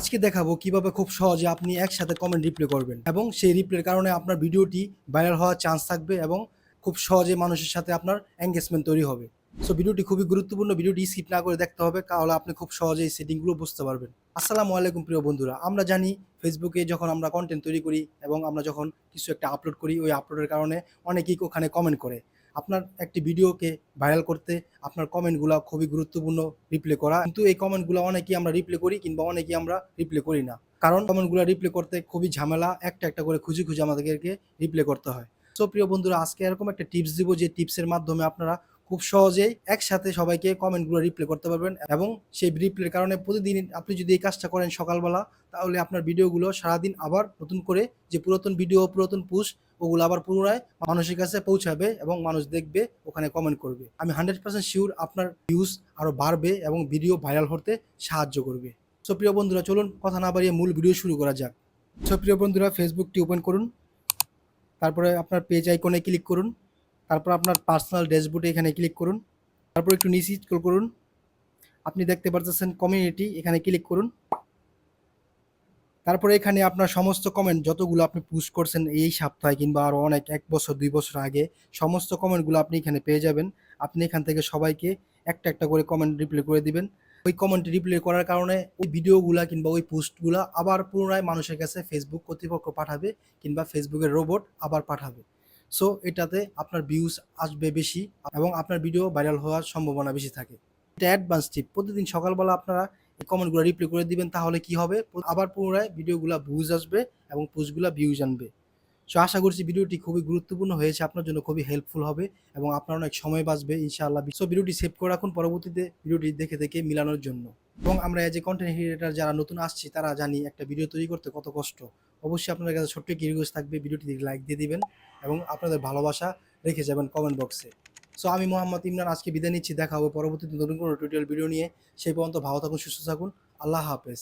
আজকে দেখাবো কিভাবে খুব সহজে আপনি একসাথে কমেন্ট রিপ্লাই করবেন এবং সেই রিপ্লাইয়ের কারণে আপনার ভিডিওটি ভাইরাল হওয়ার চান্স থাকবে এবং খুব সহজে মানুষের সাথে আপনার এঙ্গেজমেন্ট তৈরি হবে। সো ভিডিওটি খুবই গুরুত্বপূর্ণ, ভিডিওটি স্কিপ না করে দেখতে হবে, তাহলে আপনি খুব সহজে এই সেটিংগুলো বুঝতে পারবেন। আসসালামু আলাইকুম প্রিয় বন্ধুরা, আমরা জানি ফেসবুকে যখন আমরা কন্টেন্ট তৈরি করি এবং আমরা যখন কিছু একটা আপলোড করি, ওই আপলোডের কারণে অনেকেই ওখানে কমেন্ট করে। আপনার একটি ভিডিওকে ভাইরাল করতে আপনার কমেন্টগুলো খুবই গুরুত্বপূর্ণ রিপ্লাই করা, কিন্তু এই কমেন্টগুলো অনেকেই আমরা রিপ্লাই করি কিংবা অনেকেই আমরা রিপ্লাই করি না, কারণ কমেন্টগুলো রিপ্লাই করতে খুবই ঝামেলা, একটা একটা করে খুঁজে খুঁজে আমাদেরকে রিপ্লাই করতে হয়। সো প্রিয় বন্ধুরা, আজকে এরকম একটা টিপস দিব যে টিপসের মাধ্যমে আপনারা খুব সহজেই একসাথে সবাইকে কমেন্টগুলো রিপ্লাই করতে পারবেন এবং সেই রিপ্লাইয়ের কারণে প্রতিদিন আপনি যদি এই কাজটা করেন সকালবেলা, তাহলে আপনার ভিডিওগুলো সারাদিন আবার নতুন করে যে পুরাতন ভিডিও পুরাতন পোস্ট ওগুলো আবার পুনরায় মানুষের কাছে পৌঁছাবে এবং মানুষ দেখবে, ওখানে কমেন্ট করবে। আমি 100% শিওর আপনার ভিউজ আরও বাড়বে এবং ভিডিও ভাইরাল হতে সাহায্য করবে। সো প্রিয় বন্ধুরা, চলুন কথা না বাড়িয়ে মূল ভিডিও শুরু করা যাক। সো প্রিয় বন্ধুরা, ফেসবুকটি ওপেন করুন, তারপরে আপনার পেজ আইকনে ক্লিক করুন, তারপর আপনার পার্সোনাল ড্যাশবোর্ডে এখানে ক্লিক করুন, তারপর একটু নিচে স্ক্রল করুন, আপনি দেখতে পাচ্ছেন কমিউনিটি, এখানে ক্লিক করুন। তারপরে এখানে আপনার সমস্ত কমেন্ট যতগুলো আপনি পোস্ট করছেন এই সপ্তাহে কিংবা আরও অনেক 1 বছর 2 বছর আগে, সমস্ত কমেন্টগুলো আপনি এখানে পেয়ে যাবেন। আপনি এখান থেকে সবাইকে একটা একটা করে কমেন্ট রিপ্লাই করে দিবেন। ওই কমেন্ট রিপ্লাই করার কারণে ওই ভিডিওগুলা কিংবা ওই পোস্টগুলা আবার পুনরায় মানুষের কাছে ফেসবুক কর্তৃপক্ষ পাঠাবে কিংবা ফেসবুকের রোবট আবার পাঠাবে। সো এটাতে আপনার ভিউজ আসবে বেশি এবং আপনার ভিডিও ভাইরাল হওয়ার সম্ভাবনা বেশি থাকে। এটা অ্যাডভান্স টিপ, প্রতিদিন সকালবেলা আপনারা এই কমেন্টগুলো রিপ্লাই করে দিবেন, তাহলে কি হবে, আবার পুনরায় ভিডিওগুলো ভিউজ আসবে এবং পোস্টগুলো ভিউজ আনবে। সো আশা করছি ভিডিওটি খুবই গুরুত্বপূর্ণ হয়েছে, আপনার জন্য খুবই হেল্পফুল হবে এবং আপনার অনেক সময় বাঁচবে ইনশাআল্লাহ। সো ভিডিওটি সেভ করে রাখুন পরবর্তীতে ভিডিওটি দেখে দেখে মিলানোর জন্য। এবং আমরা এজ এ কন্টেন্ট ক্রিয়েটর যারা নতুন আসছি তারা জানি একটা ভিডিও তৈরি করতে কত কষ্ট। অবশ্যই আপনাদের কাছে ছোট্ট একটি রিকোয়েস্ট থাকবে, ভিডিওটি লাইক দিয়ে দিবেন এবং আপনাদের ভালোবাসা রেখে যাবেন কমেন্ট বক্সে। সো আমি মোহাম্মদ ইমরান আজকে বিদায় নিচ্ছি, দেখা হবে পরবর্তীতে নতুন কোনো টিউটোরিয়াল ভিডিও নিয়ে। সেই পর্যন্ত ভালো থাকুন, সুস্থ থাকুন, আল্লাহ হাফেজ।